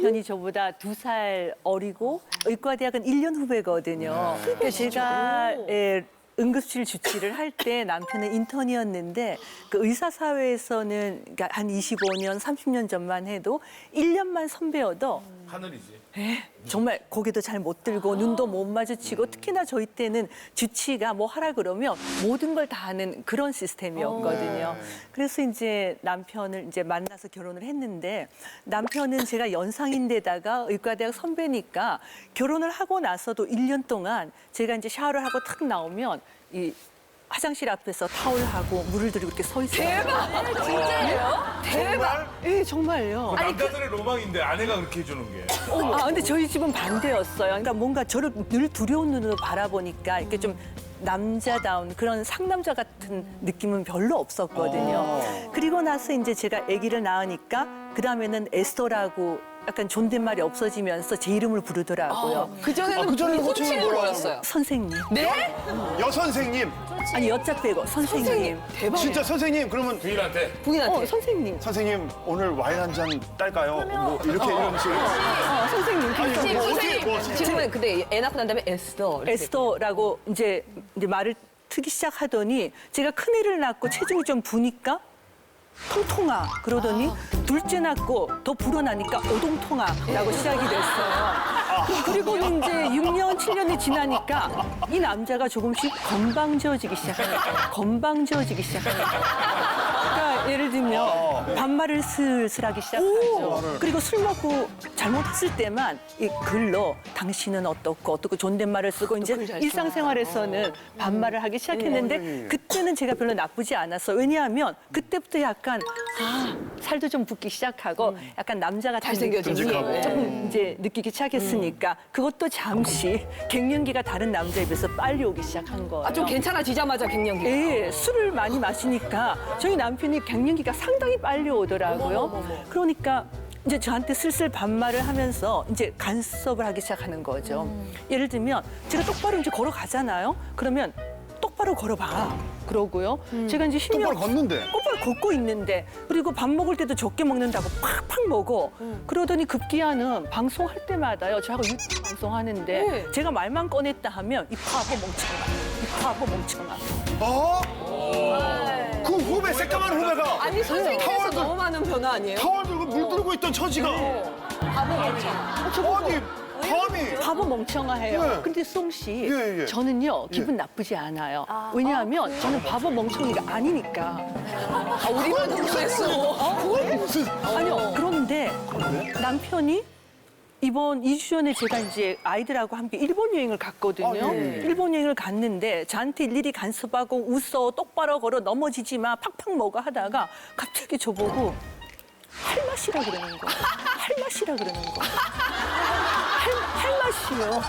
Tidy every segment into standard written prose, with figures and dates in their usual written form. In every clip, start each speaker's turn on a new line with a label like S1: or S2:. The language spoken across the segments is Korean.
S1: 남편이 저보다 2살 어리고 의과대학은 1년 후배거든요. 그러니까 제가 응급실 주치를 할 때 남편은 인턴이었는데 그 의사사회에서는 그러니까 한 25년, 30년 전만 해도 1년만 선배여도
S2: 하늘이지.
S1: 정말 고개도 잘 못 들고 눈도 못 마주치고 특히나 저희 때는 주치가 뭐 하라 그러면 모든 걸 다 하는 그런 시스템이었거든요. 그래서 이제 남편을 이제 만나서 결혼을 했는데 남편은 제가 연상인데다가 의과대학 선배니까 결혼을 하고 나서도 1년 동안 제가 이제 샤워를 하고 탁 나오면 이 화장실 앞에서 타올하고 물을 들이고 이렇게 서 있어요.
S3: 대박! 진짜예요? 대박!
S1: 예, 정말요.
S2: 남자들의 로망인데 아내가 그렇게 해주는 게.
S1: 근데 저희 집은 반대였어요. 그러니까 뭔가 저를 늘 두려운 눈으로 바라보니까 이렇게 좀 남자다운 그런 상남자 같은 느낌은 별로 없었거든요. 그리고 나서 이제 제가 아기를 낳으니까 그 다음에는 에스더라고 약간 존댓말이 없어지면서 제 이름을 부르더라고요.
S3: 그전에는
S4: 그전에는
S3: 호칭을
S4: 뭐라고?
S3: 뭐였어요?
S1: 선생님.
S3: 네?
S4: 여선생님.
S1: 아니 여자 빼고 선생님.
S3: 대박.
S4: 진짜 선생님 그러면
S2: 부인한테.
S3: 부인한테.
S1: 선생님.
S4: 선생님 오늘 와인 한 잔 딸까요? 뭐 이렇게 이런 식으로.
S1: 선생님.
S4: 아니,
S3: 선생님,
S4: 뭐
S3: 선생님.
S4: 어떻게, 뭐
S3: 지금은 근데 애 낳고 난 다음에 에스더. 이렇게.
S1: 에스더라고 이제 말을 트기 시작하더니 제가 큰애를 낳고 체중이 좀 부니까 통통아 그러더니 둘째 낳고 더 불어나니까 오동통아라고 시작이 됐어요. 그리고 이제 6년, 7년이 지나니까 이 남자가 조금씩 건방져지기 시작하는 거예요. 건방져지기 시작하는 거예요. 그러니까 예를 들면 반말을 슬슬 하기 시작하죠. 그리고 술 먹고 잘못했을 때만 이 글로 당신은 어떻고 존댓말을 쓰고 이제
S3: 글잘
S1: 일상생활에서는 반말을 하기 시작했는데 그때는 제가 별로 나쁘지 않았어. 왜냐하면 그때부터 약간 살도 좀 붓기 시작하고 약간 남자 같은
S3: 잘생겨지고.
S1: 느낌이
S4: 듬직하고.
S1: 조금 이제 느끼기 시작했으니까 그것도 잠시 갱년기가 다른 남자에 비해서 빨리 오기 시작한 거예요.
S3: 아, 좀 괜찮아지자마자 갱년기.
S1: 예, 술을 많이 마시니까 저희 남편이 갱년기가 상당히 빨리 오더라고요. 그러니까 이제 저한테 슬슬 반말을 하면서 이제 간섭을 하기 시작하는 거죠. 예를 들면 제가 똑바로 이제 걸어가잖아요. 그러면 똑바로 걸어봐. 그러고요. 제가 이제 힘이
S4: 똑바로 걷는데.
S1: 똑바로 걷고 있는데 그리고 밥 먹을 때도 적게 먹는다고 팍팍 먹어. 그러더니 급기야는 방송할 때마다요. 저하고 유튜브 방송하는데
S3: 네.
S1: 제가 말만 꺼냈다 하면 이 바보 멍청아. 이 바보 멍청아.
S4: 어? 그 후배 새까만 후배가
S3: 아니, 선생님께서
S4: 타월
S3: 너무 많은 변화 아니에요?
S4: 타월 들고 물 들고 있던 처지가
S3: 바보 멍청.
S4: 아니 감히
S1: 바보 멍청아해요.
S4: 네.
S1: 근데 송 씨,
S4: 예, 예.
S1: 저는요 기분 나쁘지 않아요. 왜냐하면 저는 바보 멍청이가 아니니까.
S3: 아, 우리만 궁금했어.
S4: 그걸 무슨
S1: 아니요. 그런데 남편이 이번 2주 전에 제가 이제 아이들하고 함께 일본 여행을 갔거든요.
S4: 아, 예.
S1: 일본 여행을 갔는데 저한테 일일이 간섭하고 웃어 똑바로 걸어 넘어지지 마 팍팍 먹어 하다가 갑자기 저보고 할 맛이라 그러는 거예요. 할 맛이라 그러는 거예요. 할 맛이요.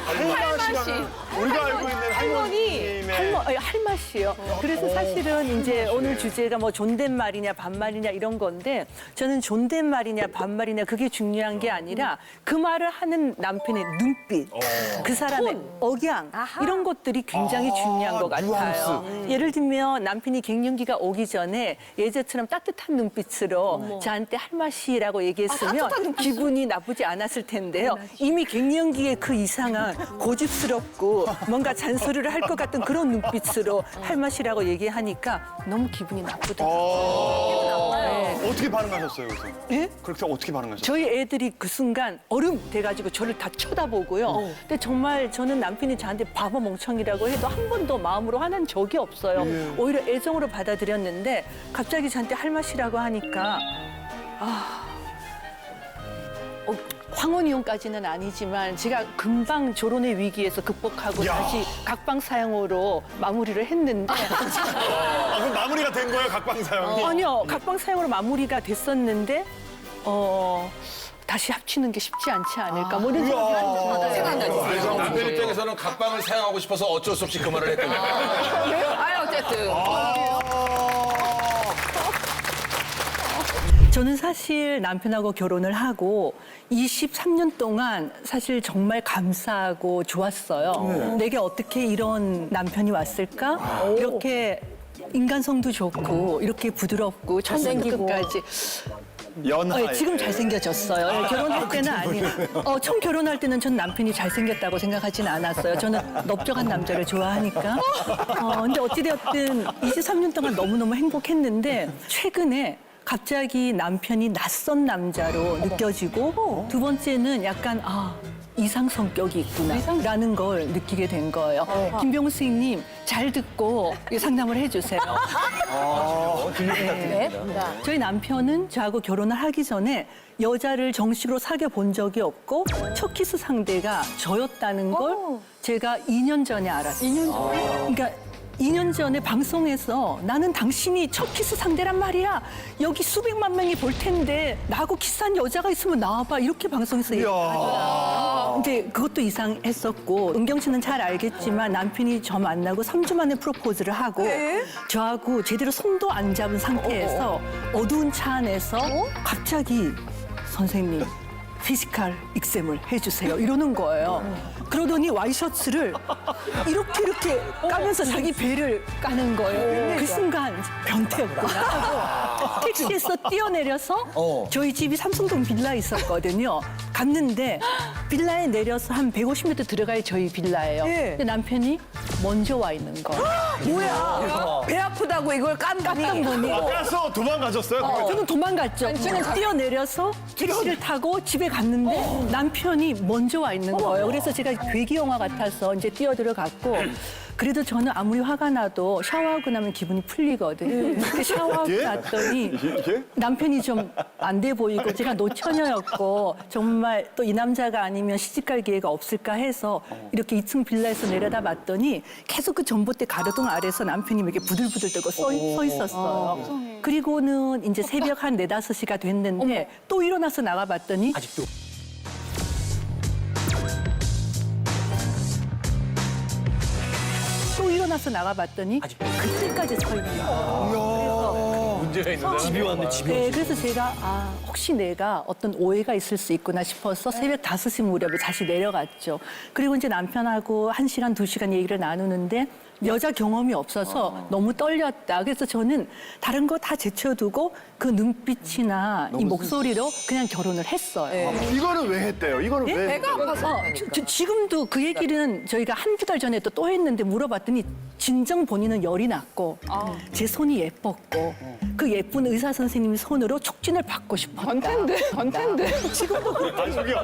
S4: 할맛이라는 우리가 알고 있는 할머니의
S1: 할 맛이요. 그래서 사실은 이제 오늘 주제가 뭐 존댓말이냐 반말이냐 이런 건데 저는 존댓말이냐 반말이냐 그게 중요한 게 아니라 그 말을 하는 남편의 눈빛, 그 사람의 억양 이런 것들이 굉장히 중요한 것 같아요. 예를 들면 남편이 갱년기가 오기 전에 예전처럼 따뜻한 눈빛으로 저한테 할 맛이라고 얘기했으면 기분이 나쁘지 않았을 텐데요. 이미 갱년기의 그 이상한 고집스럽고 뭔가 잔소리를 할 것 같은 그런 눈빛으로 할 맛이라고 얘기하니까 너무 기분이 나쁘더라고요. 네.
S4: 어떻게 반응하셨어요, 그래서?
S1: 예?
S4: 그렇게 어떻게 반응하셨어요?
S1: 저희 애들이 그 순간 얼음 돼가지고 저를 다 쳐다보고요. 근데 정말 저는 남편이 저한테 바보 멍청이라고 해도 한 번도 마음으로 화난 적이 없어요. 오히려 애정으로 받아들였는데 갑자기 저한테 할 맛이라고 하니까 황혼이혼까지는 아니지만 제가 금방 결혼의 위기에서 극복하고
S4: 야.
S1: 다시 각방 사용으로 마무리를 했는데
S4: 그럼 마무리가 된 거예요, 각방 사용이?
S1: 아니요 각방 사용으로 마무리가 됐었는데 다시 합치는 게 쉽지 않지 않을까 뭐 이런 생각이 하는
S3: 생각나지?
S2: 그래서 남편 입장에서는 각방을 사용하고 싶어서 어쩔 수 없이 그 말을 했던 거예요.
S3: 아유, 어쨌든.
S1: 저는 사실 남편하고 결혼을 하고 23년 동안 사실 정말 감사하고 좋았어요. 내게 어떻게 이런 남편이 왔을까? 이렇게 인간성도 좋고 이렇게 부드럽고 처음부터 끝까지.
S4: 연하에.
S1: 지금 잘생겨졌어요. 결혼할 때는 아니에요. 처음 결혼할 때는 전 남편이 잘생겼다고 생각하진 않았어요. 저는 넓적한 남자를 좋아하니까. 근데 어찌되었든 23년 동안 너무너무 행복했는데 최근에 갑자기 남편이 낯선 남자로 느껴지고 두 번째는 약간 이상 성격이 있구나라는 걸 느끼게 된 거예요. 김병수 선생님 잘 듣고 상담을 해주세요. 저희 남편은 저하고 결혼을 하기 전에 여자를 정식으로 사귀어 본 적이 없고 첫 키스 상대가 저였다는 걸 제가 2년 전에 알았어요. 2년 전에? 그러니까 2년 전에 방송에서 나는 당신이 첫 키스 상대란 말이야. 여기 수백만 명이 볼 텐데 나하고 키스한 여자가 있으면 나와봐. 이렇게 방송에서 얘기하더라고요. 이제 그것도 이상했었고 은경 씨는 잘 알겠지만 남편이 저 만나고 3주 만에 프로포즈를 하고 저하고 제대로 손도 안 잡은 상태에서 어두운 차 안에서 갑자기 선생님 피지컬 익셈을 해주세요. 이러는 거예요. 그러더니 와이셔츠를 이렇게 까면서 자기 배를 까는 거예요. 그 순간 변태였구나 하고 택시에서 뛰어내려서 저희 집이 삼성동 빌라에 있었거든요. 갔는데 빌라에 내려서 한 150m 들어가야 저희 빌라예요. 근데 남편이 먼저 와 있는 거예요.
S3: 뭐야? 배 아프다고 이걸 깜깜이.
S1: 보니
S4: 가서 도망가셨어요?
S1: 저는 도망갔죠. 저는 뛰어내려서 택시를 타고 집에 갔는데 남편이 먼저 와 있는 거예요. 그래서 제가 괴기 영화 같아서 이제 뛰어들어갔고 그래도 저는 아무리 화가 나도 샤워하고 나면 기분이 풀리거든요. 그 샤워하고
S4: 예?
S1: 났더니
S4: 예?
S1: 남편이 좀 안 돼 보이고 제가 노처녀였고 정말 또 이 남자가 아니면 시집갈 기회가 없을까 해서 이렇게 2층 빌라에서 내려다 봤더니 계속 그 전봇대 가로등 아래서 남편이 이렇게 부들부들 떨고 서 있었어요. 그리고는 이제 새벽 한 4, 5시가 됐는데 또 일어나서 나가봤더니
S5: 아직도.
S1: 또 일어나서 나가봤더니 그때까지 서 있는 거예요.
S5: 문제가 있는 사람. 집이 왔네, 집이 왔네.
S1: 네, 그래서 제가 혹시 내가 어떤 오해가 있을 수 있구나 싶어서 새벽 5시 무렵에 다시 내려갔죠. 그리고 이제 남편하고 1시간, 2시간 얘기를 나누는데 여자 경험이 없어서 너무 떨렸다. 그래서 저는 다른 거 다 제쳐두고 그 눈빛이나 이 목소리로 그냥 결혼을 했어요.
S4: 이거는 왜 했대요? 이거는 왜?
S3: 배가 아파서.
S1: 지금도 그 얘기는 저희가 한두 달 전에 또 했는데 물어봤더니 진정 본인은 열이 났고 제 손이 예뻤고 그 예쁜 의사 선생님 손으로 촉진을 받고 싶었다.
S3: 변태인데.
S1: 지금도
S4: 저기요,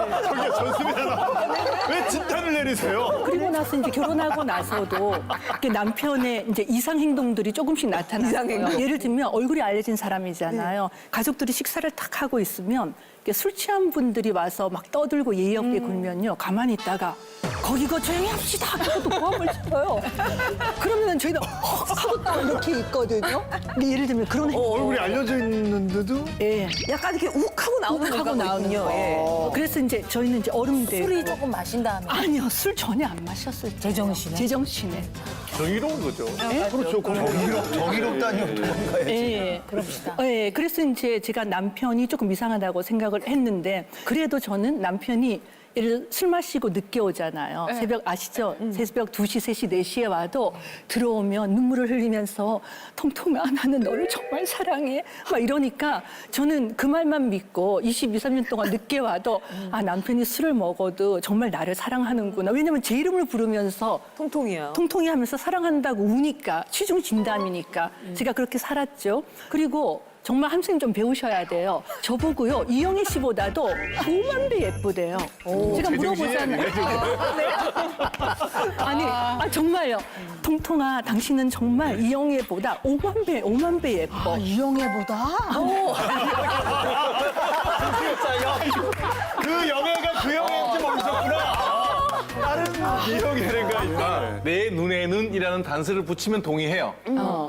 S4: 전수미잖아. 왜 진탄을 내리세요?
S1: 그리고 나서 이제 결혼하고 나서도 이렇게 남편의 이제 이상 행동들이 조금씩 나타나요.
S3: 이상 행동.
S1: 예를 들면 얼굴이 알려진 사람이잖아요. 가족들이 식사를 탁 하고 있으면 이렇게 술 취한 분들이 와서 막 떠들고 예의 없게 굴면요. 가만히 있다가 거기가 조용히 합시다. 그것도 고함을 쳐요. 그러면 저희는 하고 이렇게 있거든요. 근데 예를 들면 그런 행동.
S4: 얼굴이 알려져 있는데도?
S1: 예.
S3: 약간 이렇게 욱하고 나오는
S1: 하고 나오는
S3: 거군요.
S1: 거예요. 그래서 이제 저희는 이제 어른들
S6: 술이 조금 마신 다음에
S1: 아니요 술 전혀 안 마셨어요.
S6: 제정신에?
S1: 제정신에.
S5: 정의로운 거죠.
S4: 그렇죠. 정의롭다니요. 도망가야지.
S1: 예.
S6: 그럽시다.
S1: 예. 그래서 이제 제가 남편이 조금 이상하다고 생각을 했는데 그래도 저는 남편이 예를 들어 술 마시고 늦게 오잖아요. 새벽 아시죠? 새벽 2시, 3시, 4시에 와도 들어오면 눈물을 흘리면서 통통아 나는 너를 정말 사랑해. 막 이러니까 저는 그 말만 믿고 22, 3년 동안 늦게 와도 남편이 술을 먹어도 정말 나를 사랑하는구나. 왜냐면 제 이름을 부르면서
S3: 통통이야.
S1: 통통이 하면서 사랑한다고 우니까 취중 진담이니까 제가 그렇게 살았죠. 그리고 정말 한생 좀 배우셔야 돼요. 저보고요 이영애 씨보다도 5만 배 예쁘대요. 제가 물어보잖아요. 아니 정말요. 통통아 당신은 정말 이영애보다 5만 배 예뻐.
S6: 이영애보다?
S4: 그 영애가 그 영애인지 모르셨구나. 다른 이영애가 있다.
S5: 내 눈에는이라는 단서를 붙이면 동의해요.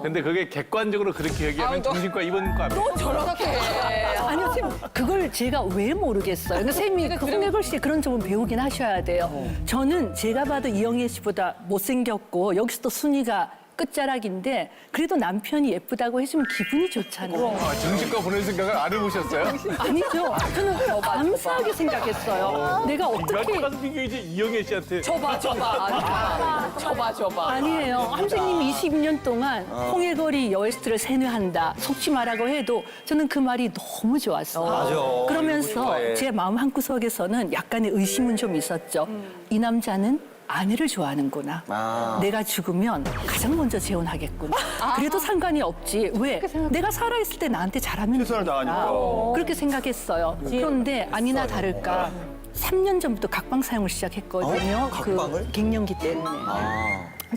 S5: 근데 그게 객관적으로 그렇게 얘기하면 정신과 입원과 안 돼요.
S3: 저렇게.
S1: 아니요, 선생님, 그걸 제가 왜 모르겠어요. 그러니까 선생님이 홍해걸 씨의 그런 점은 배우긴 하셔야 돼요. 저는 제가 봐도 이영애 씨보다 못생겼고 여기서 또 순위가 끝자락인데 그래도 남편이 예쁘다고 해주면 기분이 좋잖아요.
S5: 정신과 보낼 생각을 안 해보셨어요?
S1: 아니죠. 저는 감사하게 생각했어요. 내가 어떻게
S5: 가서 비교이지 이영애 씨한테.
S3: 줘봐.
S1: 아니에요. 선생님이 22년 동안 홍해거리 여에스트를 세뇌한다. 속지 마라고 해도 저는 그 말이 너무 좋았어요. 그러면서 제 마음 한구석에서는 약간의 의심은 좀 있었죠. 이 남자는 아내를 좋아하는구나. 내가 죽으면 가장 먼저 재혼하겠구나. 그래도 상관이 없지. 왜? 내가 살아있을 때 나한테 잘하면
S4: 최선을
S1: 되니까.
S4: 다하니까.
S1: 그렇게 생각했어요. 그런데 아니나 다를까 3년 전부터 각방 사용을 시작했거든요.
S7: 각방을?
S1: 그 갱년기 때문에.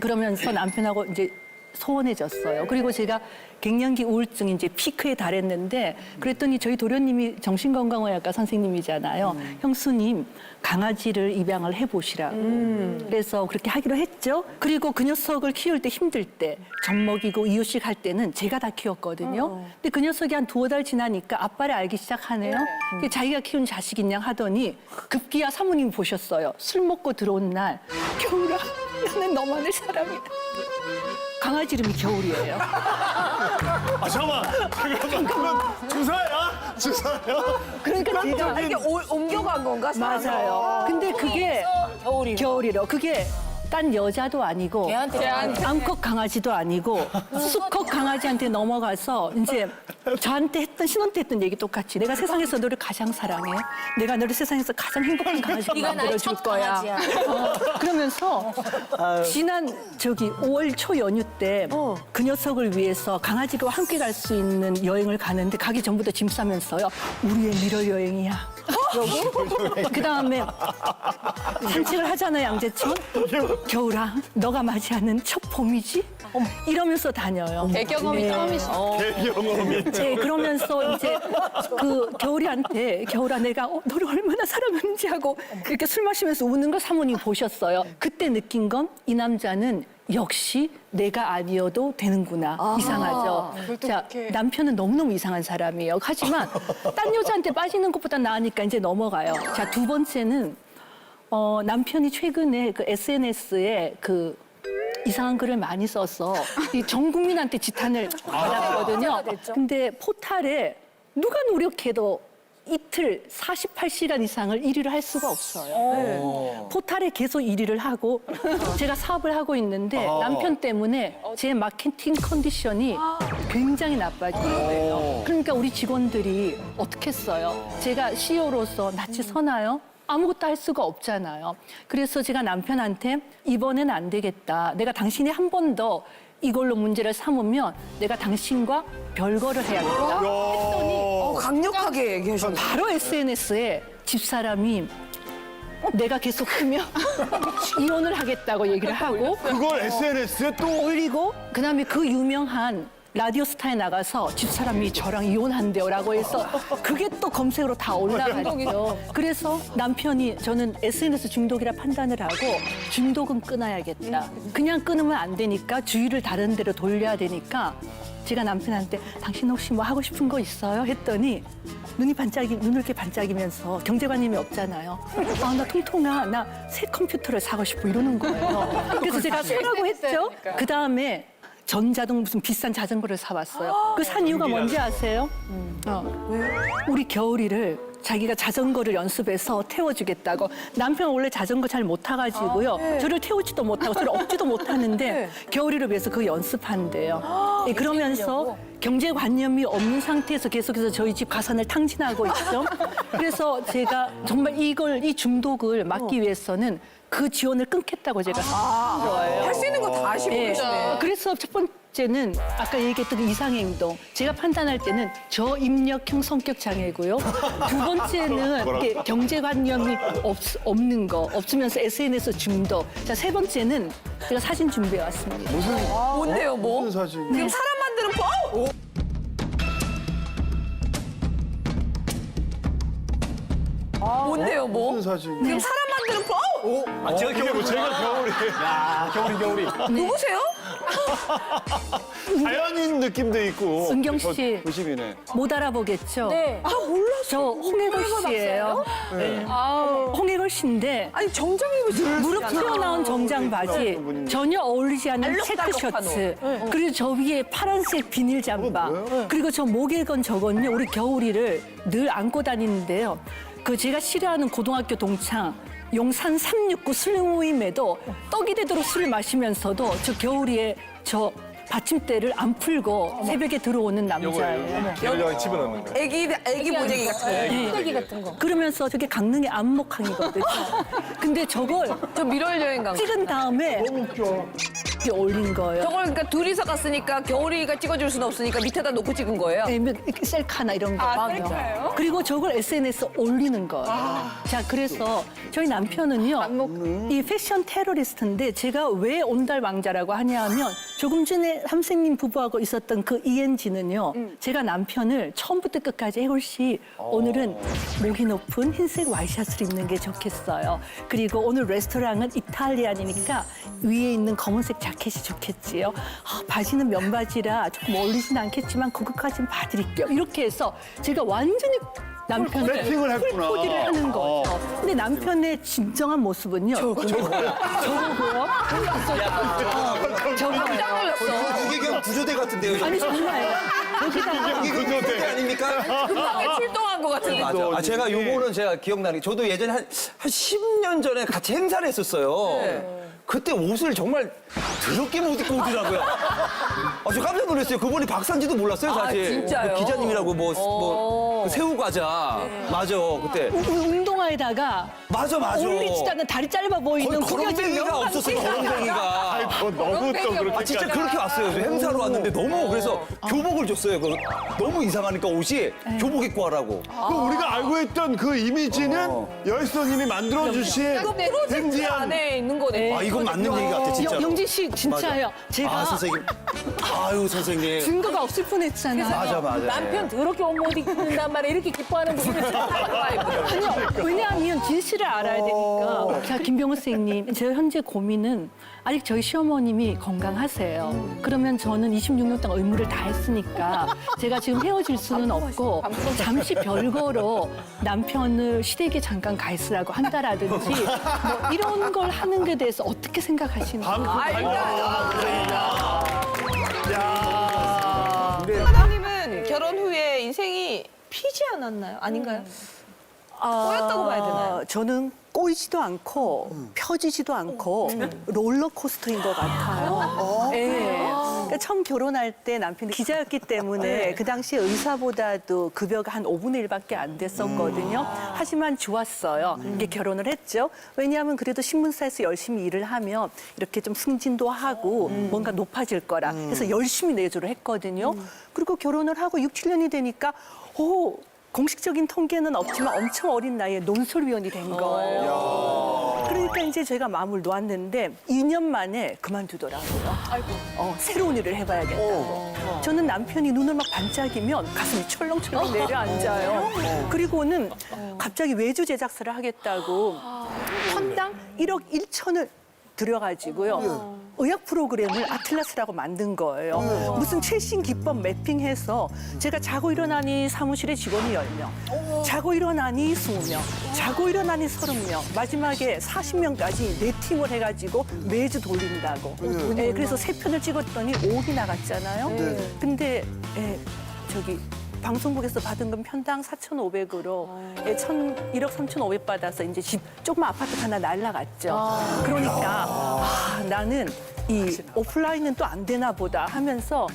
S1: 그러면서 남편하고 이제 소원해졌어요. 그리고 제가 갱년기 우울증이 이제 피크에 달했는데 그랬더니 저희 도련님이 정신건강의학과 선생님이잖아요. 형수님 강아지를 입양을 해보시라고. 그래서 그렇게 하기로 했죠. 그리고 그 녀석을 키울 때 힘들 때 젖 먹이고 이유식 할 때는 제가 다 키웠거든요. 근데 그 녀석이 한 2-5달 지나니까 아빠를 알기 시작하네요. 그게 자기가 키운 자식인 양 하더니 급기야 사모님 보셨어요. 술 먹고 들어온 날 겨울아 나는 너만을 사랑해. 강아지 이름이 겨울이에요.
S4: 아, 잠깐만. 그건 주사야? 주사야?
S1: 그러니까 제가
S3: 이게 옮겨간 건가?
S1: 맞아요. 근데 그게 겨울이로 그게 딴 여자도 아니고 암컷 강아지도 아니고 수컷 강아지한테 넘어가서 이제 저한테 했던 신혼 때 했던 얘기 똑같이 내가 세상에서 너를 가장 사랑해. 내가 너를 세상에서 가장 행복한 강아지로
S6: 네가 나의
S1: 만들어줄
S6: 첫
S1: 거야.
S6: 강아지야.
S1: 그러면서 지난 5월 초 연휴 때 그 녀석을 위해서 강아지로 함께 갈 수 있는 여행을 가는데 가기 전부터 짐 싸면서요. 우리의 미러 여행이야. 그 다음에 산책을 하잖아요, 양재천. 겨울아, 너가 맞이하는 첫 봄이지? 이러면서 다녀요.
S3: 대경험이 처음이시죠.
S4: 대경험이.
S1: 네, 그러면서 이제 그 겨울이한테 겨울아 내가 너를 얼마나 사랑하는지 하고 이렇게 술 마시면서 우는 걸 사모님이 보셨어요. 그때 느낀 건 이 남자는 역시 내가 아니어도 되는구나. 이상하죠. 자, 남편은 너무너무 이상한 사람이에요. 하지만 딴 여자한테 빠지는 것보다 나으니까 이제 넘어가요. 자, 2번째는 남편이 최근에 그 SNS에 그 이상한 글을 많이 써서 이 전 국민한테 지탄을 받았거든요. 근데 포탈에 누가 노력해도 이틀 48시간 이상을 1위를 할 수가 없어요. 포탈에 계속 1위를 하고 제가 사업을 하고 있는데 남편 때문에 제 마케팅 컨디션이 굉장히 나빠진 거예요. 그러니까 우리 직원들이 어떻게 했어요? 제가 CEO로서 낯이 서나요? 아무것도 할 수가 없잖아요. 그래서 제가 남편한테 이번엔 안 되겠다. 내가 당신이 한 번 더 이걸로 문제를 삼으면 내가 당신과 별거를 해야겠다. 했더니
S3: 강력하게 얘기하셨네.
S1: 바로 SNS에 집사람이 내가 계속 크면 이혼을 하겠다고 얘기를 하고
S4: 그걸 SNS에 또
S1: 올리고 그다음에 그 유명한 라디오 스타에 나가서 집사람이 저랑 이혼한대요라고 해서 그게 또 검색으로 다 올라갔죠. 그래서 남편이 저는 SNS 중독이라 판단을 하고 중독은 끊어야겠다. 그냥 끊으면 안 되니까 주의를 다른 데로 돌려야 되니까 제가 남편한테 당신 혹시 뭐 하고 싶은 거 있어요? 했더니 눈을 이렇게 반짝이면서 경제관념이 없잖아요. 아, 나 통통아. 나 새 컴퓨터를 사고 싶어 이러는 거예요. 그래서 제가 사라고 했죠. 그다음에 전자동 무슨 비싼 자전거를 사왔어요. 그 산 이유가 뭔지 아세요? 우리 겨울이를 자기가 자전거를 연습해서 태워주겠다고. 남편은 원래 자전거 잘 못 타가지고요. 저를 태우지도 못하고 저를 업지도 못하는데 겨울이를 위해서 그 연습한대요. 예, 그러면서 경제관념이 없는 상태에서 계속해서 저희 집 가산을 탕진하고 있죠. 그래서 제가 정말 이 중독을 막기 위해서는 그 지원을 끊겠다고 제가 한 거예요.
S3: 할 수 있는 거 다 하시고
S1: 예.
S3: 계시네.
S1: 그래서 첫 번째는 아까 얘기했던 그 이상행동. 제가 판단할 때는 저입력형 성격 장애고요. 두 번째는 이렇게 경제관념이 없는 거, 없으면서 SNS 중독. 자, 세 번째는 제가 사진 준비해 왔습니다.
S3: 뭔데요, 뭐?
S4: 무슨 사진?
S3: 지금 사람 만드는 법? 뭔데요, 뭐?
S4: 무슨 사진?
S3: 지금 사람 만드는 법?
S4: 아, 제가 겨울이. 제가 겨울이. 야, 겨울이.
S3: 누구세요?
S4: 자연인 느낌도 있고.
S1: 은경 씨.
S4: 조심이네.
S1: 못 알아보겠죠?
S6: 네.
S1: 저 홍해걸 씨예요. 네. 홍해걸 컷인데
S3: 아니 정장이 왜
S1: 무릎 튀어나온 정장 바지, 전혀 어울리지 않는 체크
S3: 알록달록한
S1: 셔츠, 그리고 저 위에 파란색 비닐 잠바, 그리고 저 목에 건 저건요, 우리 겨울이를 늘 안고 다니는데요. 그 제가 싫어하는 고등학교 동창 용산 369 술 모임에도 떡이 되도록 술을 마시면서도 저 겨울이에 저 받침대를 안 풀고 새벽에 들어오는 남자예요.
S5: 여기 집어넣는 거.
S3: 애기 모재기 같은 거.
S6: 쓰레기 같은 거.
S1: 그러면서 저게 강릉의 안목항이거든요. 근데 저걸
S3: 저 미럴 여행 간 거.
S1: 찍은 다음에 이렇게 올린 거예요.
S3: 저걸 그러니까 둘이서 갔으니까 겨울이가 찍어줄 수는 없으니까 밑에다 놓고 찍은 거예요.
S1: 이렇게 셀카나 이런 거.
S3: 아, 셀카요?
S1: 그리고 저걸 SNS에 올리는 거예요. 자, 그래서 저희 남편은요, 이 패션 테러리스트인데 제가 왜 온달 왕자라고 하냐면 조금 전에 함생님 부부하고 있었던 그 ENG는요, 제가 남편을 처음부터 끝까지 해올씨 오늘은 목이 높은 흰색 와이셔츠를 입는 게 좋겠어요. 그리고 오늘 레스토랑은 이탈리안이니까 위에 있는 검은색 자켓이 좋겠지요. 바지는 면바지라 조금 어울리진 않겠지만 그것까지는 봐드릴게요. 이렇게 해서 제가 완전히 남편을
S4: 세팅을 했구나.
S1: 풀코디를 하는 거죠. 근데 남편의 진정한 모습은요. 저거고요.
S3: 깜짝 놀랐어.
S7: 이게 그냥 구조대 같은데요.
S1: 아니 정말 여기다가
S7: 이게 구조대 아닙니까?
S3: 금방에 출동한 것 같은데.
S7: 맞아. 아, 제가 요거는 제가 기억나는 게 저도 예전에 한 10년 전에 같이 행사를 했었어요. 그때 옷을 정말 더럽게 못 입고 오더라고요. 저 깜짝 놀랐어요. 그분이 박사인지도 몰랐어요, 사실.
S3: 아, 진짜요?
S7: 그 기자님이라고 그 새우과자. 맞아, 그때.
S1: 운동화에다가
S7: 맞아.
S1: 어울리지도 않는 다리 짧아 보이는
S7: 거의 거렁뱅이가 없었어요, 거렁뱅이가.
S4: 너무 또 그렇게.
S7: 아, 진짜 그렇게 왔어요. 저 행사로 왔는데 너무 그래서 교복을 줬어요. 너무 이상하니까 옷이 교복 입고 하라고.
S4: 그 우리가 알고 있던 그 이미지는 여수님이 만들어주신
S3: 프로젝트
S4: 생지한
S3: 안에 있는 거네.
S7: 아, 이건 맞는 얘기 같아, 진짜.
S1: 영진 씨 진짜예요. 제가
S7: 아, 선생님. 아유, 선생님.
S1: 증거가 없을 뻔했잖아요.
S7: 맞아.
S6: 남편 더럽게 옷 입는단 말에 이렇게 기뻐하는 분이
S1: 아니요. 왜냐하면 진실을 알아야 되니까. 자, 김병호 선생님, 제 현재 고민은 아직 저희 시어머님이 건강하세요. 그러면 저는 26년 동안 의무를 다 했으니까 제가 지금 헤어질 수는 없고 잠시 별거로 남편을 시댁에 잠깐 가 있으라고 한다라든지 뭐 이런 걸 하는 게 대해서 어떻게 생각하시나요?
S3: 사장님은 결혼 후에 인생이 피지 않았나요? 아닌가요? 꼬였다고 봐야 되나요?
S1: 저는 꼬이지도 않고 펴지지도 않고 롤러코스터인 것 같아요. 네. 그러니까 처음 결혼할 때 남편이 기자였기 때문에 그 당시에 의사보다도 급여가 한 5분의 1밖에 안 됐었거든요. 하지만 좋았어요. 이게 결혼을 했죠. 왜냐하면 그래도 신문사에서 열심히 일을 하면 이렇게 좀 승진도 하고 뭔가 높아질 거라. 그래서 열심히 내조를 했거든요. 그리고 결혼을 하고 6, 7년이 되니까 공식적인 통계는 없지만 엄청 어린 나이에 논설위원이 된 거예요. 그러니까 이제 제가 마음을 놓았는데 2년 만에 그만두더라고요. 새로운 일을 해봐야겠다고. 저는 남편이 눈을 막 반짝이면 가슴이 철렁철렁 내려앉아요. 그리고는 갑자기 외주 제작사를 하겠다고 편당 1억 1천을 들여가지고요. 의학 프로그램을 아틀라스라고 만든 거예요. 무슨 최신 기법 매핑해서 제가 자고 일어나니 사무실에 직원이 10명, 자고 일어나니 20명, 자고 일어나니 30명, 마지막에 40명까지 4팀을 해가지고 매주 돌린다고. 그래서 3편을 찍었더니 5억이 나갔잖아요. 근데 방송국에서 받은 건 편당 4,500으로 1억 3,500 받아서 이제 집 조그만 아파트 하나 날라갔죠. 그러니까 나는 이 오프라인은 또 안 되나 보다 하면서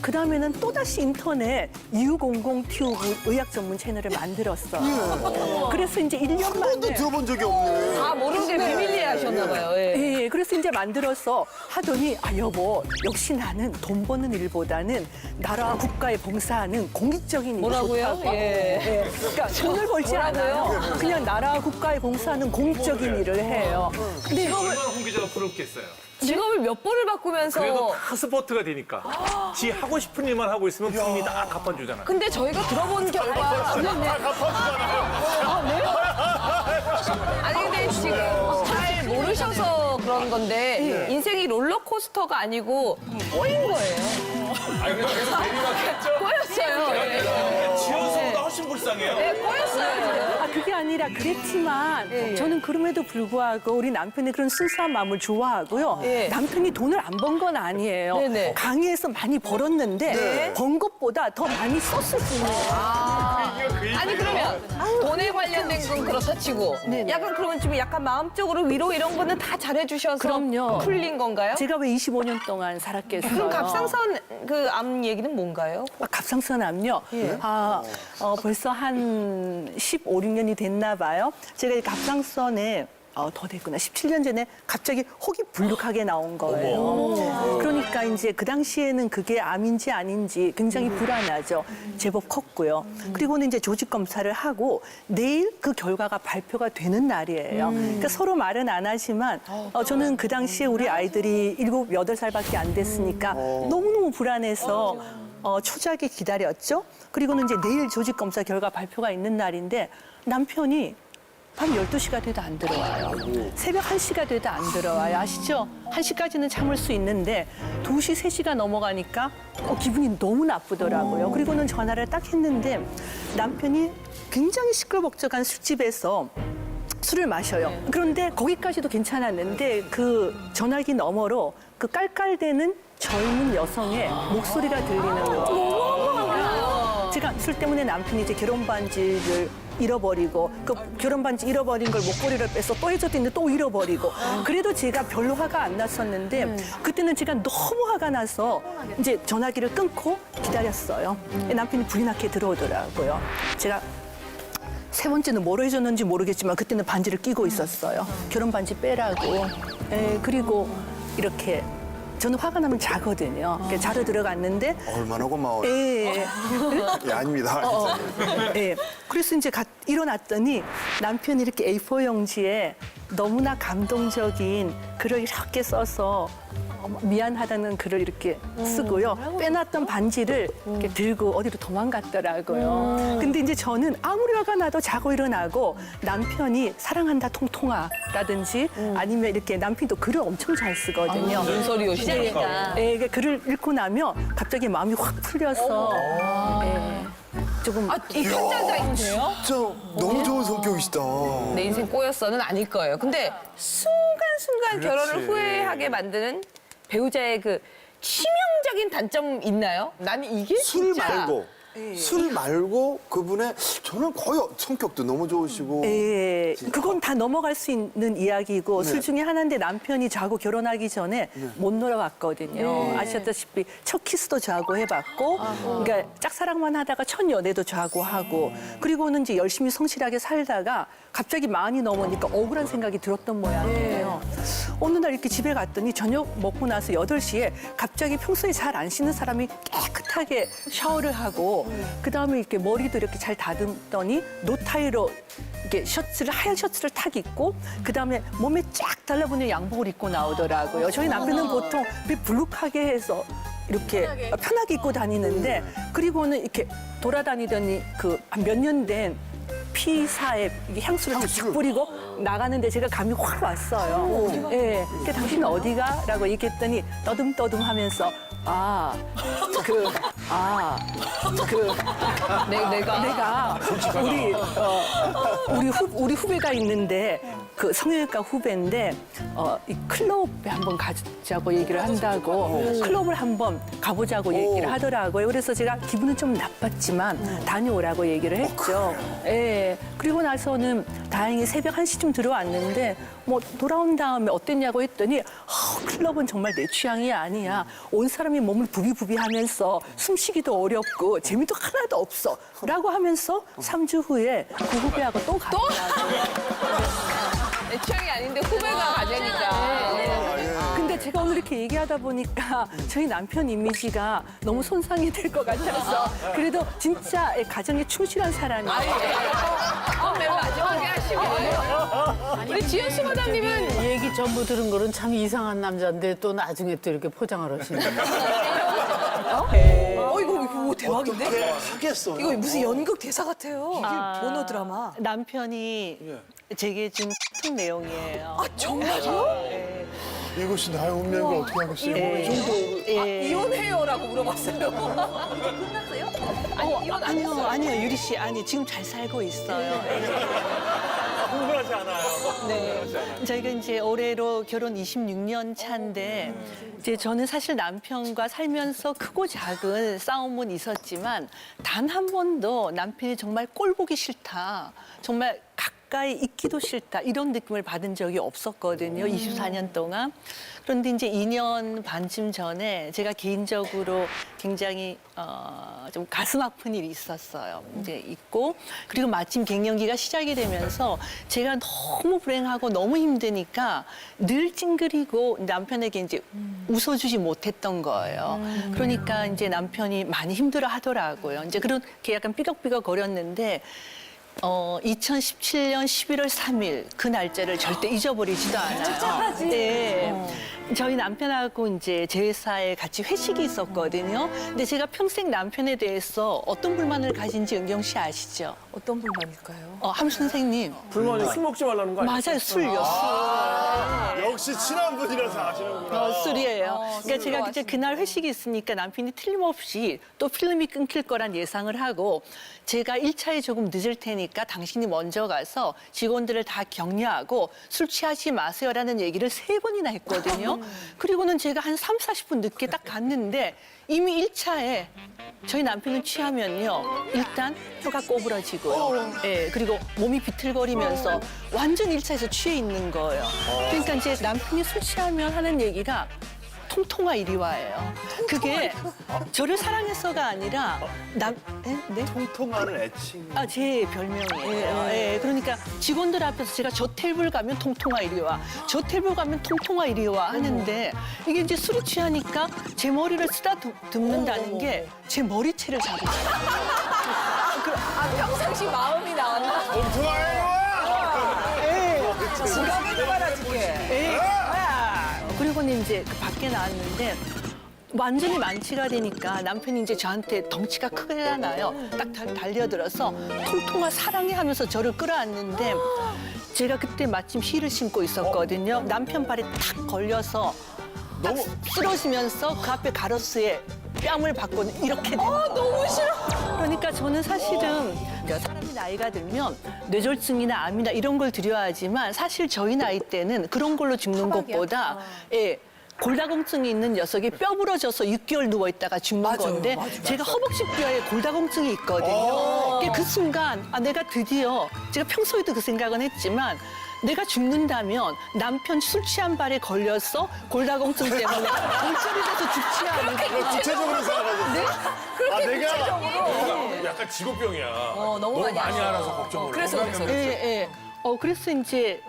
S1: 그 다음에는 또다시 인터넷 U00 튜브 의학 전문 채널을 만들었어요. 그래서 이제 1년
S4: 한 번도
S1: 만에
S4: 들어본 적이 없네.
S3: 아, 모르는 게 비밀리에 하셨나 봐요. 예.
S1: 예, 그래서 이제 만들어서 하더니 여보 역시 나는 돈 버는 일보다는 나라와 국가에 봉사하는 공익적인 일이
S3: 뭐라고요?
S1: 좋다고.
S3: 예.
S1: 그러니까 돈을 벌지 않아요. 그냥 나라와 국가에 봉사하는 공익적인 일을 해요. 근데
S5: 얼마나 홍 기자가 부럽겠어요.
S3: 직업을 몇 번을 바꾸면서
S5: 그래도 다 스포트가 되니까. 지 하고 싶은 일만 하고 있으면 부인이 다 갚아주잖아요.
S3: 근데 저희가 들어본 결과 아니 근데 지금 잘 모르셔서 그런 건데 인생이 롤러코스터가 아니고 꼬인 거예요.
S2: 아니, 그래서 계속 내리막했죠?
S3: 꼬였어요.
S2: 지어서보다 훨씬 훨씬 불쌍해요.
S3: 네, 꼬였어요.
S1: 아, 그게 아니라 그랬지만 저는 그럼에도 불구하고 우리 남편의 그런 순수한 마음을 좋아하고요.
S3: 예.
S1: 남편이 돈을 안 번 건 아니에요.
S3: 네네.
S1: 강의에서 많이 벌었는데 번 것보다 더 많이 썼을 뿐이에요.
S3: 아니 그러면 돈에 관련된 건 그렇다 치고 약간 그러면 좀 약간 마음적으로 위로 이런 거는 다 잘해주셔서
S1: 그럼요.
S3: 풀린 건가요?
S1: 제가 왜 25년 동안 살았겠어요?
S3: 그럼 갑상선 그 암 얘기는 뭔가요?
S1: 갑상선암요. 벌써 한 15, 16년이 됐나 봐요. 제가 이 갑상선에 더 됐구나. 17년 전에 갑자기 혹이 불룩하게 나온 거예요. 그러니까 이제 그 당시에는 그게 암인지 아닌지 굉장히 불안하죠. 제법 컸고요. 그리고는 이제 조직 검사를 하고 내일 그 결과가 발표가 되는 날이에요. 그러니까 서로 말은 안 하지만 저는 그 당시에 우리 아이들이 7, 8살밖에 안 됐으니까 너무너무 불안해서 초조하게 기다렸죠. 그리고는 이제 내일 조직 검사 결과 발표가 있는 날인데 남편이 밤 12시가 돼도 안 들어와요. 새벽 1시가 돼도 안 들어와요. 아시죠? 1시까지는 참을 수 있는데 2시, 3시가 넘어가니까 기분이 너무 나쁘더라고요. 그리고는 전화를 딱 했는데 남편이 굉장히 시끌벅적한 술집에서 술을 마셔요. 그런데 거기까지도 괜찮았는데 그 전화기 너머로 그 깔깔대는 젊은 여성의 목소리가 들리는 거예요. 제가 술 때문에 남편이 이제 결혼 반지를 잃어버리고 그 결혼 반지 잃어버린 걸 목걸이를 빼서 또 해줬더니 또 잃어버리고 그래도 제가 별로 화가 안 났었는데 그때는 제가 너무 화가 나서 이제 전화기를 끊고 기다렸어요. 남편이 불이 나게 들어오더라고요. 제가 세 번째는 뭐로 해줬는지 모르겠지만 그때는 반지를 끼고 있었어요. 결혼 반지 빼라고. 그리고 이렇게 저는 화가 나면 자거든요. 자러 들어갔는데
S4: 얼마나 고마워요.
S1: 예.
S4: 예, 아닙니다.
S1: 예. 그래서 이제 일어났더니 남편이 이렇게 A4 용지에 너무나 감동적인 글을 이렇게 써서 미안하다는 글을 이렇게 쓰고요. 빼놨던 반지를 이렇게 들고 어디로 도망갔더라고요. 근데 이제 저는 아무리 화가 나도 자고 일어나고 남편이 사랑한다 통통아라든지 아니면 이렇게 남편이 또 글을 엄청 잘 쓰거든요.
S3: 문소리 오시니까.
S1: 예, 이게 글을 읽고 나면 갑자기 마음이 확 풀려서 예, 조금
S3: 이 편자장인데요?
S4: 진짜 너무 좋은 성격이시다.
S3: 내 인생 꼬였어는 아닐 거예요. 근데 순간순간 결혼을 후회하게 만드는 배우자의 그 치명적인 단점 있나요? 나는 이게
S4: 술
S3: 진짜
S4: 말고. 술 말고 그분의 저는 거의 성격도 너무 좋으시고
S1: 예, 그건 다 넘어갈 수 있는 이야기고 술 중에 하나인데 남편이 저하고 결혼하기 전에 못 놀아봤거든요. 아시다시피 첫 키스도 저하고 해봤고, 그러니까 짝사랑만 하다가 첫 연애도 저하고 하고, 그리고는 이제 열심히 성실하게 살다가 갑자기 40이 넘으니까 억울한 생각이 들었던 모양이에요. 어느 날 이렇게 집에 갔더니 저녁 먹고 나서 8시에 갑자기 평소에 잘 안 씻는 사람이 깨끗하게 샤워를 하고 그다음에 이렇게 머리도 이렇게 잘 다듬더니 노타이로 이렇게 하얀 셔츠를 탁 입고 그다음에 몸에 쫙 달라붙는 양복을 입고 나오더라고요. 저희 남편은 보통 불룩하게 해서 이렇게 편하게 입고 다니는데 그리고는 이렇게 돌아다니더니 그 몇 년 된 피사에 이게 향수를 쫙 뿌리고 나가는데 제가 감이 확 왔어요. 예. 근데 당신은 어디가? 라고 얘기했더니 떠듬떠듬 하면서 내가 우리 후배가 있는데 그 성형외과 후배인데 이 클럽에 한번 가자고 얘기를 한다고 클럽을 한번 가보자고 얘기를 하더라고요. 그래서 제가 기분은 좀 나빴지만 다녀오라고 얘기를 했죠. 예. 그리고 나서는 다행히 새벽 1시쯤 들어왔는데 뭐 돌아온 다음에 어땠냐고 했더니 클럽은 정말 내 취향이 아니야. 온 사람이 몸을 부비부비하면서 숨쉬기도 어렵고 재미도 하나도 없어. 라고 하면서 3주 후에 그 후배하고 또 가더라고요.
S3: 내 취향이 아닌데 후배가 가자니까.
S1: 근데 제가 오늘 이렇게 얘기하다 보니까 저희 남편 이미지가 너무 손상이 될 것 같아서 그래도 진짜 가정에 충실한 사람이에요.
S3: 맨 마지막에 하시면. 우리 지현 씨 마담님은
S6: 얘기 전부 들은 거는 참 이상한 남자인데 또 나중에 또 이렇게 포장을 하시네.
S3: 이거 대박인데?
S4: 하겠어.
S3: 이거 무슨 연극 대사 같아요. 이게 모노 드라마.
S1: 남편이 제게 준 같은 내용이에요.
S3: 정말요?
S4: 이것이 나의 운명인 걸 어떻게 하겠어요?
S3: 이혼해요라고 물어봤어요.
S1: 아니요, 유리 씨, 아니 지금 잘 살고 있어요.
S4: 흥분하지 않아요.
S1: 네. 저희가 이제 올해로 결혼 26년 차인데 이제 저는 사실 남편과 살면서 크고 작은 싸움은 있었지만 단 한 번도 남편이 정말 꼴 보기 싫다. 정말 가까이 있기도 싫다. 이런 느낌을 받은 적이 없었거든요. 24년 동안. 그런데 이제 2년 반쯤 전에 제가 개인적으로 굉장히 좀 가슴 아픈 일이 있었어요. 이제 있고 그리고 마침 갱년기가 시작이 되면서 제가 너무 불행하고 너무 힘드니까 늘 찡그리고 남편에게 이제 웃어주지 못했던 거예요. 그러니까 이제 남편이 많이 힘들어 하더라고요. 이제 그렇게 약간 삐걱삐걱 거렸는데 2017년 11월 3일 그 날짜를 절대 잊어버리지도 않아요.
S3: 찝찝하지?
S1: 네. 저희 남편하고 이제 제 회사에 같이 회식이 있었거든요. 근데 제가 평생 남편에 대해서 어떤 불만을 가진지 은경 씨 아시죠?
S3: 어떤 불만일까요?
S1: 함 선생님.
S4: 불만이 술 먹지 말라는 거 아니에요?
S1: 맞아요, 술요.
S4: 역시 친한 분이라서 아시는구나.
S1: 술이에요. 그러니까
S3: 술
S1: 제가 이제 그날 회식이 있으니까 남편이 틀림없이 또 필름이 끊길 거란 예상을 하고 제가 1차에 조금 늦을 테니까 당신이 먼저 가서 직원들을 다 격려하고 술 취하지 마세요라는 얘기를 3번이나 했거든요. 그리고는 제가 한 3, 40분 늦게 딱 갔는데 이미 1차에 저희 남편은 취하면요. 일단 혀가 꼬부라지고요. 예, 그리고 몸이 비틀거리면서 완전 1차에서 취해 있는 거예요. 그러니까 이제 남편이 술 취하면 하는 얘기가 통통아 이리 와예요. 그게 저를 사랑해서가 아니라 네?
S4: 통통하는 애칭.
S1: 제 별명이에요. 예, 그러니까 직원들 앞에서 제가 저 테이블 가면 통통아 이리 와, 저 테이블 가면 통통아 이리 와 하는데 이게 이제 술이 취하니까 제 머리를 쓰다듬는다는 게 제 머리채를 잡으죠.
S3: 평상시 마음이 나왔나? 지갑을 빨아줄게.
S1: 그리고는 이제 그 밖에 나왔는데 완전히 만취가 되니까 남편이 이제 저한테 덩치가 크잖아요. 딱 달려들어서 통통아 사랑해 하면서 저를 끌어안는데 제가 그때 마침 힐을 신고 있었거든요. 남편 발에 탁 걸려서 딱 쓰러지면서 그 앞에 가로수에 뺨을 받고 이렇게 된 거예요.
S3: 너무 싫어.
S1: 그러니까 저는 사실은 사람이 나이가 들면 뇌졸중이나 암이나 이런 걸 두려워하지만 사실 저희 나이 때는 그런 걸로 죽는 것보다 골다공증이 있는 녀석이 뼈 부러져서 6개월 누워있다가 죽는 건데 제가 허벅지 뼈에 골다공증이 있거든요. 그 순간 내가 드디어 제가 평소에도 그 생각은 했지만 내가 죽는다면 남편 술 취한 발에 걸려서 골다공증 때문에 골절이 돼서 죽지 않을까.
S4: 구체적으로 생각하죠.
S1: 네?
S4: 아, 내가
S2: 너가 약간 직업병이야.
S3: 너무 많이
S2: 알아서 걱정을.
S3: 그래서.
S1: 그래서 이제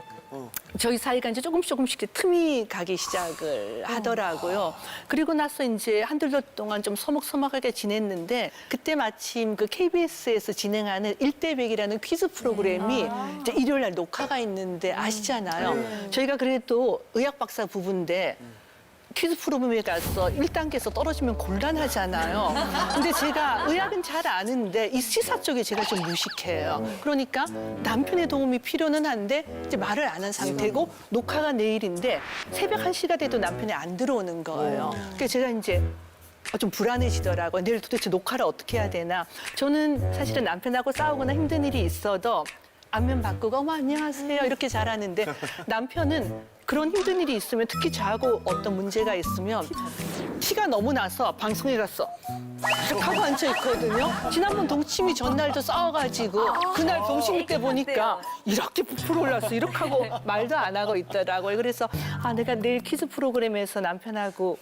S1: 저희 사이가 이제 조금씩 틈이 가기 시작을 하더라고요. 그리고 나서 이제 한두 달 동안 좀 서먹서먹하게 지냈는데 그때 마침 그 KBS에서 진행하는 1대100이라는 퀴즈 프로그램이 이제 일요일 날 녹화가 있는데 아시잖아요. 저희가 그래도 의학 박사 부부인데 퀴즈 프로그램에 가서 1단계에서 떨어지면 곤란하잖아요. 근데 제가 의학은 잘 아는데 이 시사 쪽에 제가 좀 무식해요. 그러니까 남편의 도움이 필요는 한데 이제 말을 안 한 상태고 녹화가 내일인데 새벽 1시가 돼도 남편이 안 들어오는 거예요. 그래서 제가 이제 좀 불안해지더라고요. 내일 도대체 녹화를 어떻게 해야 되나. 저는 사실은 남편하고 싸우거나 힘든 일이 있어도 안면 바꾸고 어머 안녕하세요 이렇게 잘하는데 남편은 그런 힘든 일이 있으면 특히 저하고 어떤 문제가 있으면 티가 너무 나서 방송에 가서 이렇게 하고 앉아있거든요. 지난번 동치미 전날도 싸워가지고 그날 병실 때 보니까 이렇게 부풀어 올랐어. 이렇게 하고 말도 안 하고 있더라고요. 그래서 내가 내일 퀴즈 프로그램에서 남편하고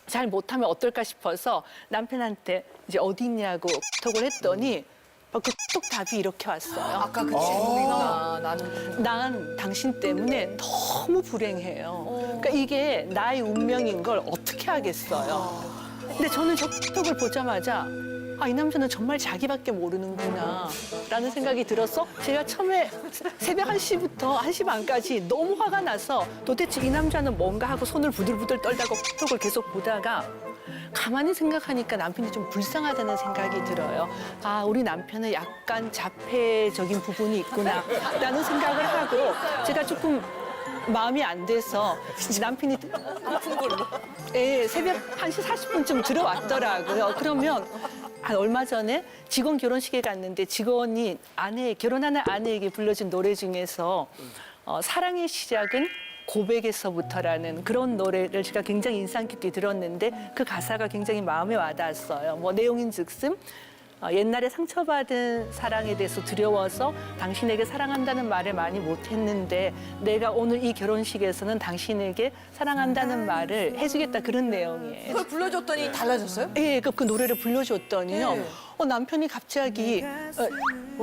S1: 잘 못하면 어떨까 싶어서 남편한테 이제 어디 있냐고 톡을 했더니 그 톡 답이 이렇게 왔어요.
S3: 아까 그 질문이구나. 나는.
S1: 난 당신 때문에 너무 불행해요. 그러니까 이게 나의 운명인 걸 어떻게 하겠어요. 근데 저는 저 톡을 보자마자 이 남자는 정말 자기밖에 모르는구나 라는 생각이 들어서 제가 처음에 새벽 1시부터 1시 반까지 너무 화가 나서 도대체 이 남자는 뭔가 하고 손을 부들부들 떨다가 톡을 계속 보다가 가만히 생각하니까 남편이 좀 불쌍하다는 생각이 들어요. 우리 남편은 약간 자폐적인 부분이 있구나 라는 생각을 하고 제가 조금 마음이 안 돼서 남편이 예, 새벽 1시 40분쯤 들어왔더라고요. 그러면 얼마 전에 직원 결혼식에 갔는데 직원이 결혼하는 아내에게 불러준 노래 중에서 사랑의 시작은 고백에서부터라는 그런 노래를 제가 굉장히 인상 깊게 들었는데 그 가사가 굉장히 마음에 와닿았어요. 뭐 내용인즉슨 옛날에 상처받은 사랑에 대해서 두려워서 당신에게 사랑한다는 말을 많이 못했는데 내가 오늘 이 결혼식에서는 당신에게 사랑한다는 말을 해주겠다 그런 내용이에요.
S3: 그걸 불러줬더니 달라졌어요?
S1: 예, 그 노래를 불러줬더니요. 남편이 갑자기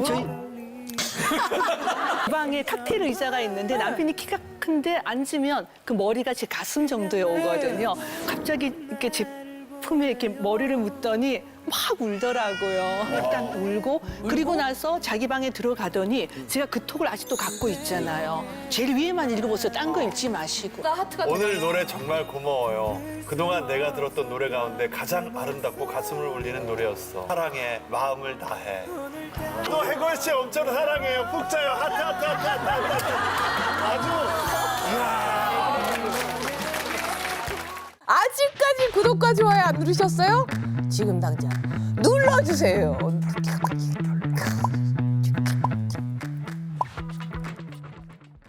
S1: 저희 방에 칵테일 의자가 있는데 남편이 키가 큰데 앉으면 그 머리가 제 가슴 정도에 오거든요. 갑자기 이렇게 제 품에 이렇게 머리를 묻더니 막 울더라고요. 딱 울고 그리고 나서 자기 방에 들어가더니 제가 그 톡을 아직도 갖고 있잖아요. 제일 위에만 읽어보세요. 딴 거 읽지 마시고.
S3: 나 하트가
S4: 오늘 노래 정말 고마워요. 그동안 내가 들었던 노래 가운데 가장 아름답고 가슴을 울리는 노래였어. 사랑해, 마음을 다해. 또 해골 씨 엄청 사랑해요. 푹 자요. 하트, 하트, 하트, 하트, 하트.
S3: 아직까지 구독과 좋아요 안 누르셨어요? 지금 당장 눌러주세요.